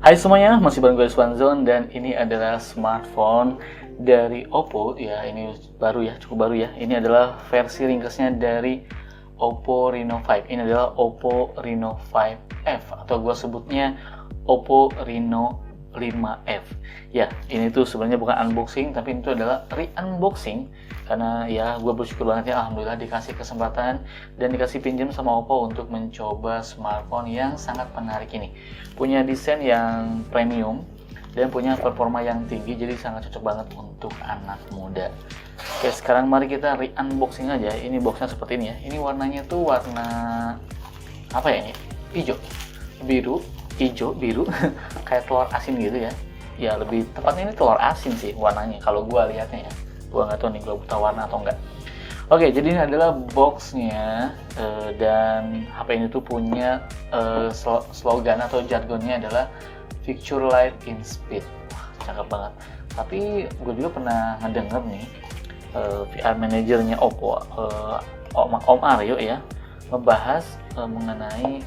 Hai semuanya, masih bareng gue Swanzone dan ini adalah smartphone dari Oppo ya. Ini baru ya, cukup baru ya. Ini adalah versi ringkasnya dari Oppo Reno 5. Ini adalah Oppo Reno 5F atau gue sebutnya Oppo Reno 5F. Ya, ini tuh sebenarnya bukan unboxing, tapi itu adalah re-unboxing karena ya gue bersyukur banget ya, alhamdulillah dikasih kesempatan dan dikasih pinjam sama Oppo untuk mencoba smartphone yang sangat menarik ini. Punya desain yang premium dan punya performa yang tinggi, jadi sangat cocok banget untuk anak muda. Oke, sekarang mari kita re-unboxing aja. Ini boxnya seperti ini ya. Ini warnanya tuh warna apa ya ini? Hijau, biru, hijau, biru, kayak telur asin gitu ya. Ya lebih tepatnya ini telur asin sih warnanya kalau gua lihatnya ya. Gua nggak tahu nih gua buta warna atau enggak. Oke, jadi ini adalah boxnya dan HP ini tuh punya slogan atau jargonnya adalah Feature Light in Speed. Wah, cakep banget. Tapi gue juga pernah ngedenger nih PR manajernya Oppo, Om Aryo ya, ngebahas mengenai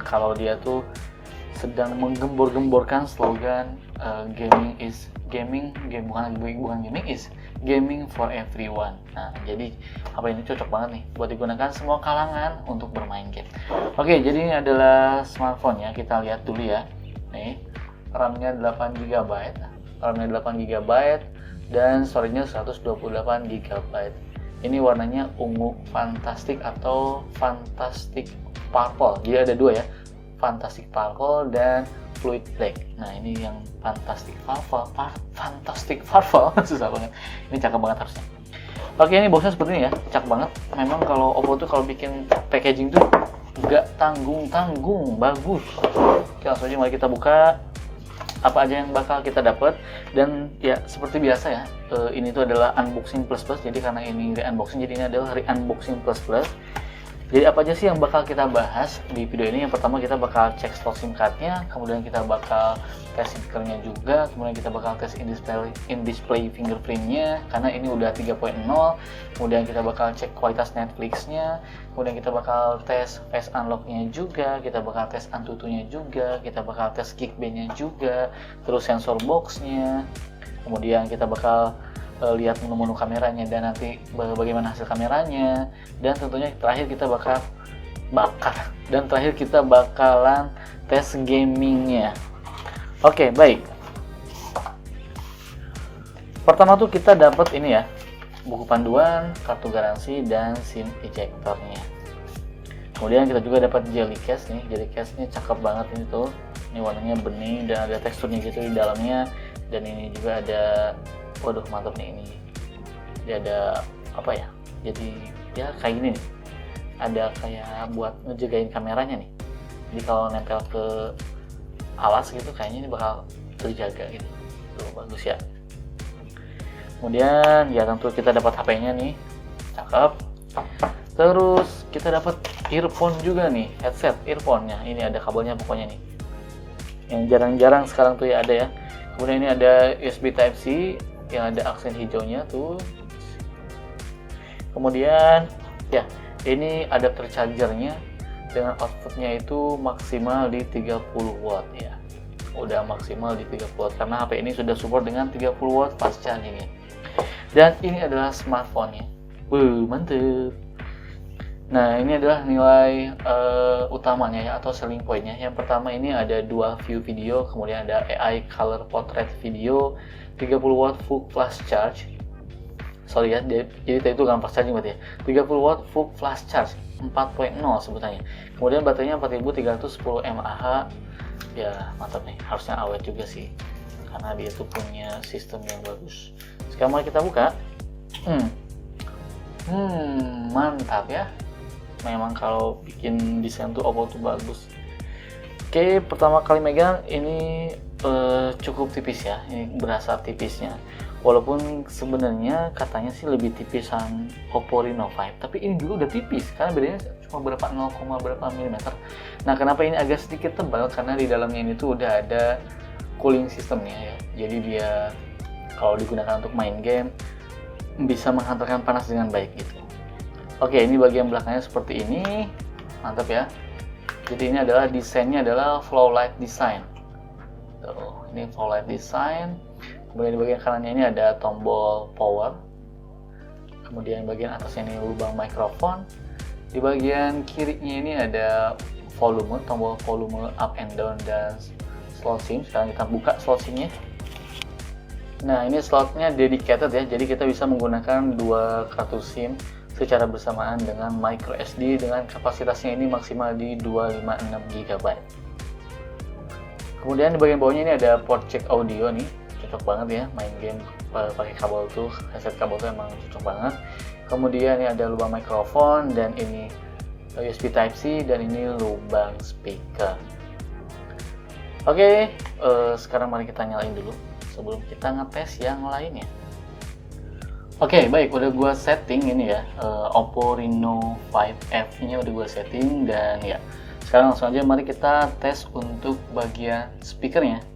kalau dia tuh sedang menggembor-gemborkan slogan bukan gaming is gaming for everyone. Nah, jadi HP ini cocok banget nih buat digunakan semua kalangan untuk bermain game. Oke, jadi ini adalah smartphone ya. Kita lihat dulu ya. Nih, RAM-nya 8GB, dan storage-nya 128GB. Ini warnanya ungu fantastic atau fantastic purple. Jadi ada dua ya, fantastic purple dan fluid black. Nah, ini yang fantastic purple susah banget. Ini cakep banget harusnya. Oke, ini boxnya seperti ini ya, cakep banget. Memang kalau Oppo tuh kalau bikin packaging tuh gak tanggung-tanggung, bagus. Oke, langsung aja mari kita buka apa aja yang bakal kita dapat. Dan ya seperti biasa ya, ini tuh adalah unboxing plus plus. Jadi karena ini re-unboxing, jadi ini adalah re-unboxing plus plus. Jadi apa aja sih yang bakal kita bahas di video ini? Yang pertama kita bakal cek slot SIM card-nya, kemudian kita bakal tes speaker-nya juga, kemudian kita bakal tes in-display fingerprint-nya karena ini udah 3.0, kemudian kita bakal cek kualitas Netflix-nya, kemudian kita bakal tes face unlock-nya juga, kita bakal tes Antutu-nya juga, kita bakal tes Geekbench-nya juga, terus sensor box-nya, kemudian kita bakal lihat menu-menu kameranya dan nanti bagaimana hasil kameranya, dan tentunya terakhir kita bakalan tes gamingnya. Oke, baik. Pertama tuh kita dapat ini ya, buku panduan, kartu garansi, dan SIM ejectornya. Kemudian kita juga dapat jelly case nih. Jelly case nya cakep banget ini tuh. Ini warnanya bening dan ada teksturnya gitu di dalamnya. Dan ini juga ada, waduh mantap nih ini. Dia ada apa ya? Jadi ya kayak gini nih. Ada kayak buat ngejagain kameranya nih. Jadi kalau nempel ke alas gitu kayaknya ini bakal terjaga gitu. Tuh bagus ya. Kemudian ya tentu kita dapat HP-nya nih. Cakep. Terus kita dapat earphone juga nih, headset earphone-nya. Ini ada kabelnya pokoknya nih. Yang jarang-jarang sekarang tuh ya ada ya. Kemudian ini ada USB Type-C yang ada aksen hijaunya tuh. Kemudian ya, ini adapter chargernya dengan outputnya itu maksimal di 30 watt ya. Udah maksimal di 30 watt karena HP ini sudah support dengan 30 watt fast charging ya. Dan ini adalah smartphone-nya. Mantep. Nah, ini adalah nilai utamanya ya, atau selling point-nya. Yang pertama ini ada dual view video, kemudian ada AI color portrait video, 30 watt full flash charge. Sorry ya, jadi tadi itu gampang charging berarti ya. 30 watt full flash charge 4.0 sebutannya. Kemudian baterainya 4310 mAh. Ya, mantap nih. Harusnya awet juga sih. Karena dia tuh punya sistem yang bagus. Sekarang mari kita buka. Mantap ya. Memang kalau bikin desain tuh Oppo tuh bagus. Oke, pertama kali megang ini cukup tipis ya. Ini berasa tipisnya. Walaupun sebenarnya katanya sih lebih tipisan Oppo Reno 5, tapi ini juga udah tipis karena bedanya cuma berapa 0, berapa milimeter. Nah, kenapa ini agak sedikit tebal? Karena di dalamnya ini tuh udah ada cooling systemnya ya. Jadi dia kalau digunakan untuk main game bisa menghantarkan panas dengan baik gitu. Oke, ini bagian belakangnya seperti ini. Mantap ya. Jadi ini adalah desainnya adalah flow light design. Tuh, ini flow light design. Kemudian di bagian kanannya ini ada tombol power. Kemudian bagian atasnya ini lubang mikrofon. Di bagian kirinya ini ada volume, tombol volume up and down dan slot SIM. Sekarang kita buka slot SIM-nya. Nah, ini slotnya dedicated ya, jadi kita bisa menggunakan dua kartu SIM secara bersamaan dengan micro SD dengan kapasitasnya ini maksimal di 256 GB. Kemudian di bagian bawahnya ini ada port jack audio nih, cocok banget ya main game pakai kabel tuh, headset kabel tuh emang cocok banget. Kemudian ini ada lubang mikrofon dan ini USB Type-C dan ini lubang speaker. Oke, sekarang mari kita nyalain dulu sebelum kita ngetes yang lainnya. Oke, baik, udah gua setting ini ya, Oppo Reno 5F nya udah gua setting dan ya sekarang langsung aja mari kita tes untuk bagian speakernya.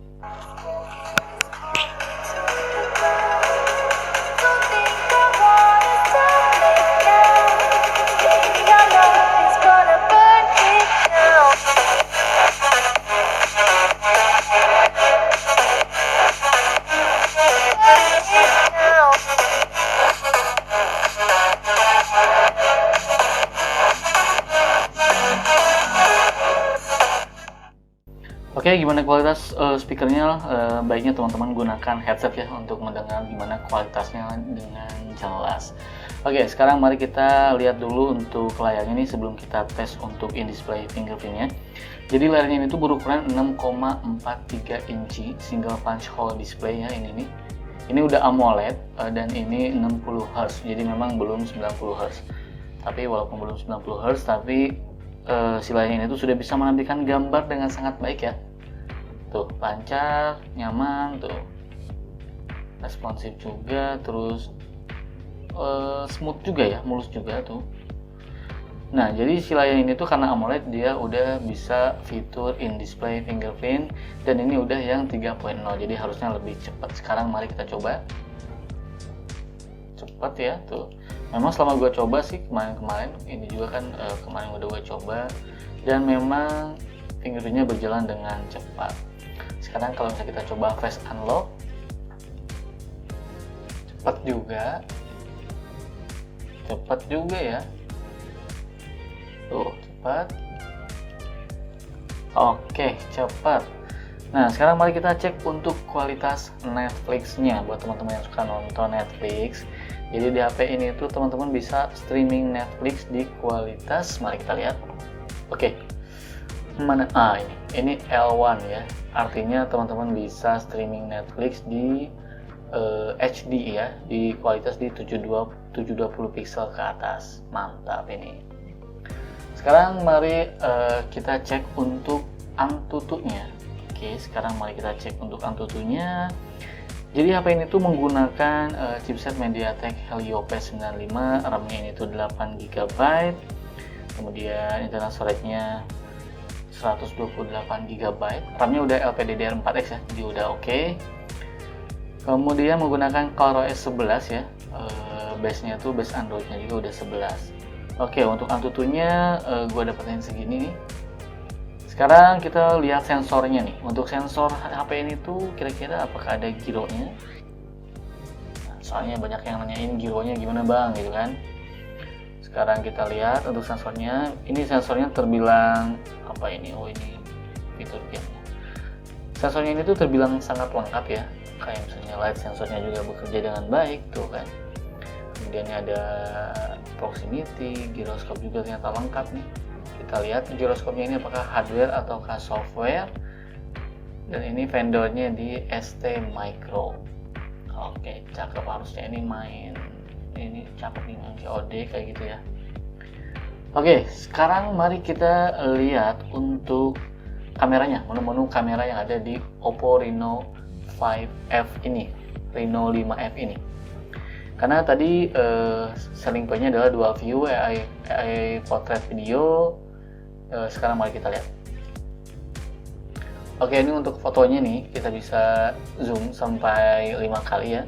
Oke, gimana kualitas speakernya? Baiknya teman-teman gunakan headset ya untuk mendengar gimana kualitasnya dengan jelas. Oke, sekarang mari kita lihat dulu untuk layarnya ini sebelum kita tes untuk in-display fingerprintnya. Jadi layarnya ini tuh berukuran 6,43 inci single punch hole display ya ini nih. Ini udah AMOLED dan ini 60 Hz. Jadi memang belum 90 Hz. Tapi walaupun belum 90 Hz tapi si layarnya ini tuh sudah bisa menampilkan gambar dengan sangat baik ya. Tuh, lancar, nyaman, tuh responsif juga, terus smooth juga ya, mulus juga tuh. Nah, jadi si layar ini tuh karena AMOLED dia udah bisa fitur in-display fingerprint dan ini udah yang 3.0, jadi harusnya lebih cepat. Sekarang mari kita coba. Cepat ya, tuh. Memang selama gue coba sih kemarin ini juga kan kemarin udah gue coba dan memang fingerprintnya berjalan dengan cepat. Sekarang kalau misalnya kita coba face unlock, cepat juga ya, tuh cepat. Oke, cepat. Nah, sekarang mari kita cek untuk kualitas Netflix-nya buat teman-teman yang suka nonton Netflix. Jadi di HP ini tuh teman-teman bisa streaming Netflix di kualitas, mari kita lihat. Oke. Mana? Ini L1 ya. Artinya teman-teman bisa streaming Netflix di HD ya, di kualitas di 720 pixel ke atas. Mantap ini. Sekarang mari kita cek untuk Antutunya. Oke, sekarang mari kita cek untuk Antutunya. Jadi HP ini tuh menggunakan chipset MediaTek Helio P95, RAM-nya ini tuh 8 GB. Kemudian internal storage-nya 128 GB. RAM-nya udah LPDDR4X ya, jadi udah oke. Kemudian menggunakan ColorOS 11 ya. Base-nya tuh base Android-nya juga udah 11. Oke, untuk Antutunya gua dapetin segini nih. Sekarang kita lihat sensornya nih. Untuk sensor HP ini tuh kira-kira apakah ada gironya? Nah, soalnya banyak yang nanyain gironya gimana bang gitu kan. Sekarang kita lihat untuk sensornya. Ini sensornya terbilang apa ini? Oh, ini fitur gamenya. Sensornya ini tuh terbilang sangat lengkap ya. Kayak misalnya light sensornya juga bekerja dengan baik tuh kan. Kemudian ada proximity, gyroscope juga ternyata lengkap nih. Kita lihat gyroscope-nya ini apakah hardware ataukah software. Dan ini vendornya di ST Micro. Oke, cakep, harusnya ini main. Ini cakep nih main COD kayak gitu ya. Oke, sekarang mari kita lihat untuk kameranya, menu-menu kamera yang ada di Oppo Reno 5F ini, Reno 5F ini. Karena tadi selling point-nya adalah dual view AI portrait video. Sekarang mari kita lihat. Oke, ini untuk fotonya nih kita bisa zoom sampai 5 kali ya.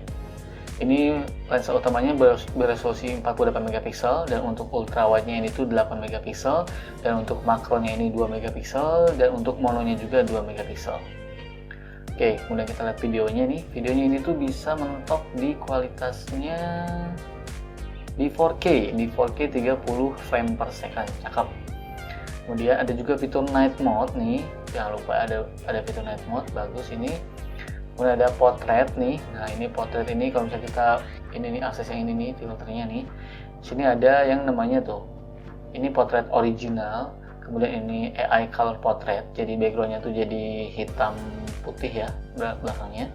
Ini lensa utamanya beresolusi 48 megapiksel, dan untuk ultrawide-nya ini tuh 8 megapiksel, dan untuk makronya ini 2 megapiksel, dan untuk mononya juga 2 megapiksel. Oke, kemudian kita lihat videonya nih. Videonya ini tuh bisa mentok di kualitasnya di 4K 30 frame per second. Cakep. Kemudian ada juga fitur night mode nih, jangan lupa ada fitur night mode, bagus ini. Kemudian ada portrait nih. Nah, ini portrait ini kalau misalnya kita ini nih akses yang ini nih, filternya nih. Sini ada yang namanya tuh. Ini portrait original. Kemudian ini AI color portrait. Jadi backgroundnya tuh jadi hitam putih ya belakangnya.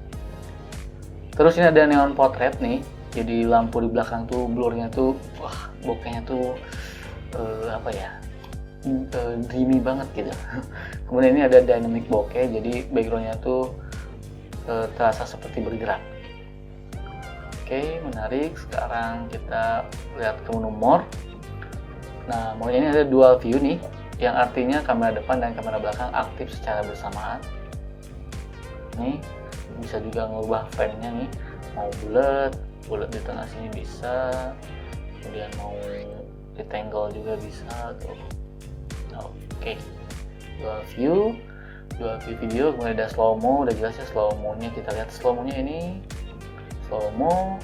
Terus ini ada neon portrait nih. Jadi lampu di belakang tuh blurnya tuh, wah, bokehnya tuh apa ya? Dreamy banget gitu. Kemudian ini ada dynamic bokeh. Jadi backgroundnya tuh terasa seperti bergerak. Oke, menarik. Sekarang kita lihat ke menu more. Nah, mode ini ada dual view nih, yang artinya kamera depan dan kamera belakang aktif secara bersamaan. Nih, bisa juga ngubah frame-nya nih, mau bulat di tengah sini bisa, kemudian mau rectangle juga bisa tuh. Oke, dual view video. Kemudian ada slow mo, udah jelas ya slow mo nya. Kita lihat slow mo nya ini, slow mo.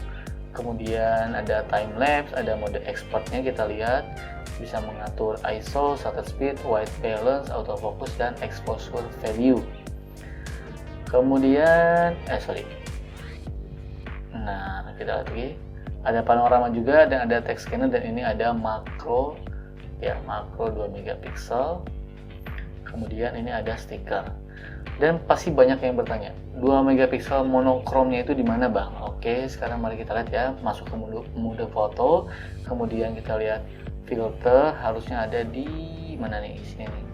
Kemudian ada time lapse, ada mode exportnya, kita lihat bisa mengatur ISO, shutter speed, white balance, autofocus, dan exposure value. Kemudian nah, kita lihat lagi, ada panorama juga, dan ada text scanner, dan ini ada makro ya, makro 2 megapiksel. Kemudian ini ada stiker. Dan pasti banyak yang bertanya, 2 megapiksel monokromnya itu di mana, Bang? Oke, sekarang mari kita lihat ya, masuk ke mode foto. Kemudian kita lihat filter, harusnya ada di mana nih? Sini nih.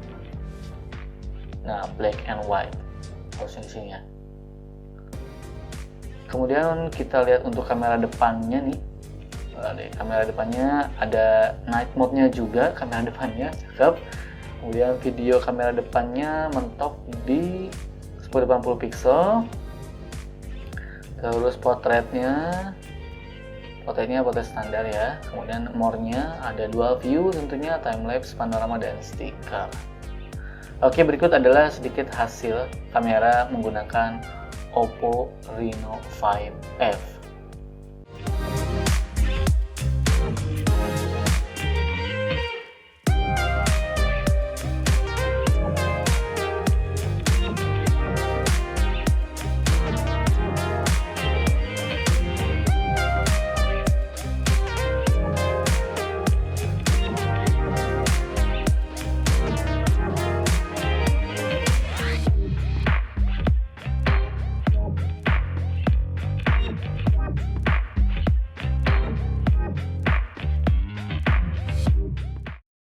Nah, black and white. Harusnya di sini ya. Kemudian kita lihat untuk kamera depannya nih. Kamera depannya ada night mode-nya juga, kamera depannya cakep. Kemudian video kamera depannya mentok di 1080 pixel. Terus portrait standar ya. Kemudian more-nya ada dual view tentunya, time lapse, panorama, dan stiker. Oke, berikut adalah sedikit hasil kamera menggunakan Oppo Reno 5F.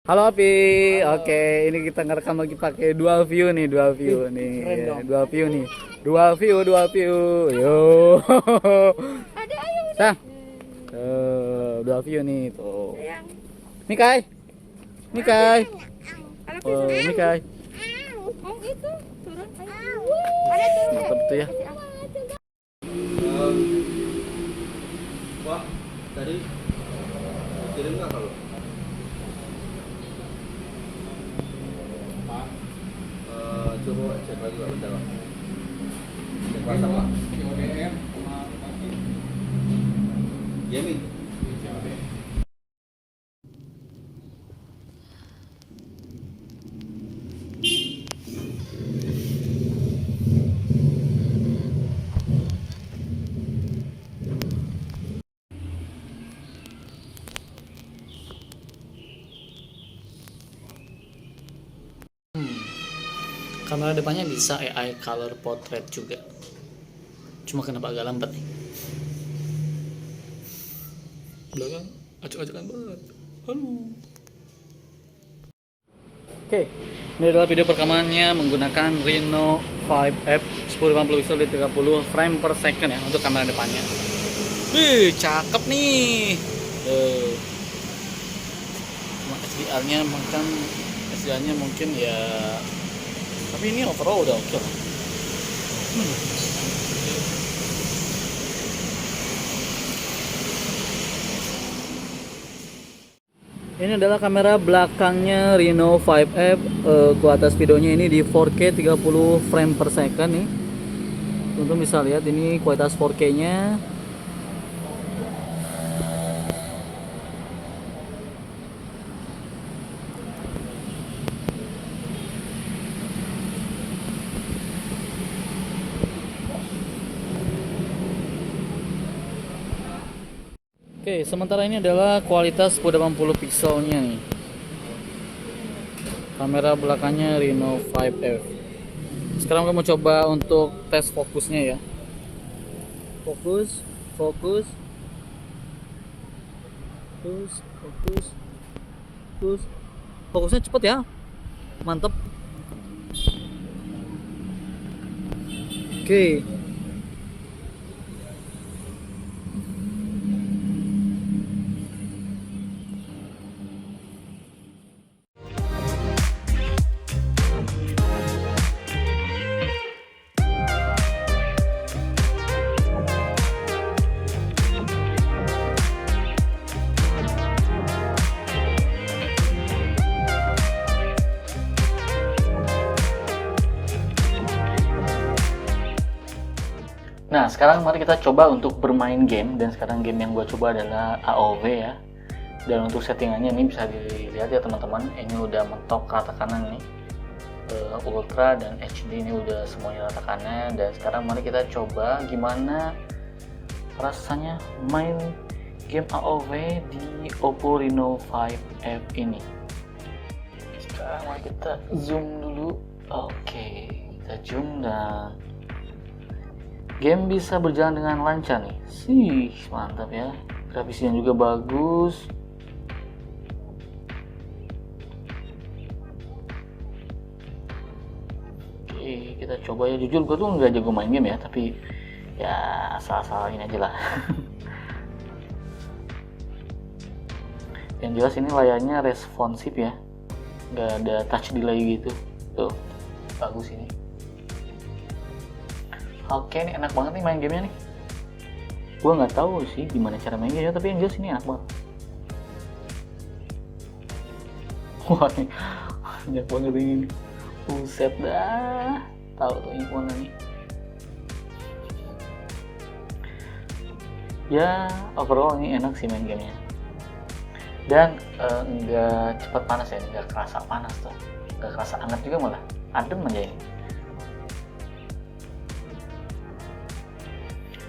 Halo Api, oke, ini kita ngerekam lagi pakai dual view nih, dual view, yo. Sang, dual view nih, tuh. Mikai, Mikai. Mantap tuh ya. Wah, tadi kirim nggak kalau? Coba cek lagi lah bentar lah. Cek WhatsApp lah. ODM sama Bupati. Jamie. Kamera depannya bisa AI color portrait juga. Cuma kenapa agak lambat nih? Belakang acak-acakan banget. Halo. Oke, ini adalah video perekamannya menggunakan Reno 5F 1080 pixel di 30 frame per second ya untuk kamera depannya. Wih, cakep nih. Cuma SDR-nya mungkin ya, tapi ini overall udah oke lah. Ini adalah kamera belakangnya Reno 5F. Kualitas videonya ini di 4K 30 frame per second nih. Teman-teman bisa lihat ini kualitas 4K-nya. Oke, sementara ini adalah kualitas 1080 pixelnya nih. Kamera belakangnya Reno 5F. Sekarang kamu coba untuk tes fokusnya ya. Fokus, fokus, fokus, fokus, fokus. Fokusnya cepet ya, mantep. Oke. Nah, sekarang mari kita coba untuk bermain game. Dan sekarang game yang gue coba adalah AOV ya. Dan untuk settingannya ini bisa dilihat ya teman-teman. Ini udah mentok rata kanan nih, Ultra dan HD ini udah semuanya rata kanan. Dan sekarang mari kita coba gimana rasanya main game AOV di Oppo Reno 5F ini. Sekarang mari kita zoom dulu. Oke, kita zoom dan game bisa berjalan dengan lancar nih. Sih, mantap ya. Grafisnya juga bagus. Oke, kita coba ya. Jujur gue tuh nggak jago main game ya, tapi ya asal-asal ini aja lah. Yang jelas ini layarnya responsif ya, nggak ada touch delay gitu. Tuh, bagus ini. Oke, ini enak banget nih main gamenya nih. Gua nggak tahu sih gimana cara mainnya, tapi yang jelas ini enak banget. Wah, ini banyak banget ini. Buset dah. Tahu tuh ini mana nih. Ya, overall ini enak sih main gamenya. Dan nggak cepat panas ya, nggak kerasa panas tuh. Nggak kerasa hangat juga malah. Adem aja ini.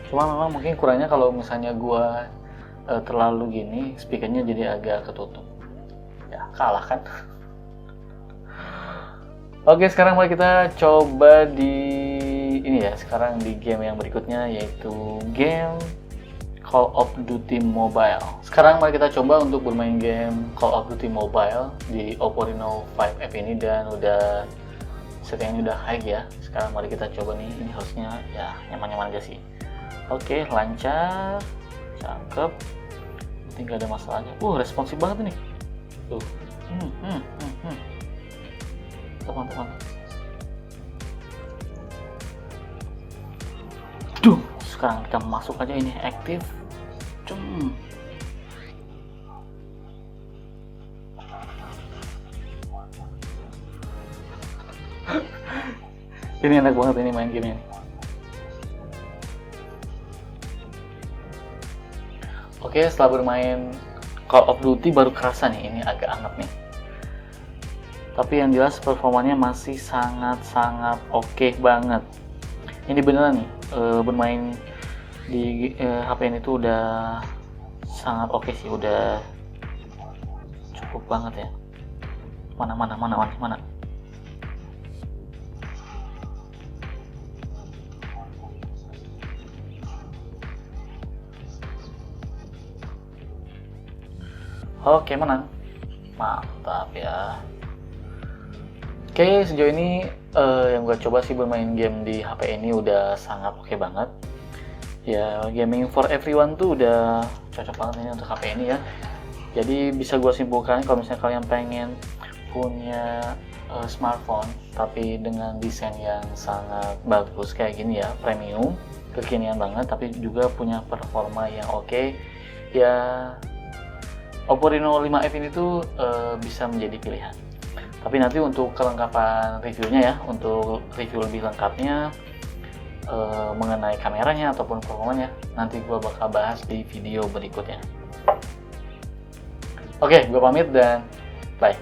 Cuma memang mungkin kurangnya kalau misalnya gua terlalu gini, speakernya jadi agak ketutup. Ya, kalah kan. Oke, sekarang mari kita coba di ini ya, sekarang di game yang berikutnya yaitu game Call of Duty Mobile. Sekarang mari kita coba untuk bermain game Call of Duty Mobile di Oppo Reno 5F ini, dan udah settingnya udah high ya. Sekarang mari kita coba nih, ini harusnya ya nyaman-nyaman aja sih. Oke, lancar, cakep, tinggal ada masalahnya. Responsif banget nih. Tuh, teman-teman. Duh, sekarang kita masuk aja ini aktif. Ini enak banget ini main gamenya. Oke, setelah bermain Call of Duty baru kerasa nih ini agak hangat nih. Tapi yang jelas performanya masih sangat-sangat oke banget. Ini beneran nih, bermain di HP ini tuh udah sangat oke sih, udah cukup banget ya. Mana. Oke, menang. Mantap ya. Oke, sejauh ini yang gue coba sih bermain game di HP ini udah sangat oke banget. Ya, gaming for everyone tuh udah cocok banget ini untuk HP ini ya. Jadi bisa gue simpulkan kalau misalnya kalian pengen punya smartphone tapi dengan desain yang sangat bagus kayak gini ya, premium, kekinian banget, tapi juga punya performa yang oke, ya Oppo Reno 5F ini tuh bisa menjadi pilihan. Tapi nanti untuk kelengkapan reviewnya ya, untuk review lebih lengkapnya mengenai kameranya ataupun performanya, nanti gue bakal bahas di video berikutnya. Oke, gue pamit dan bye.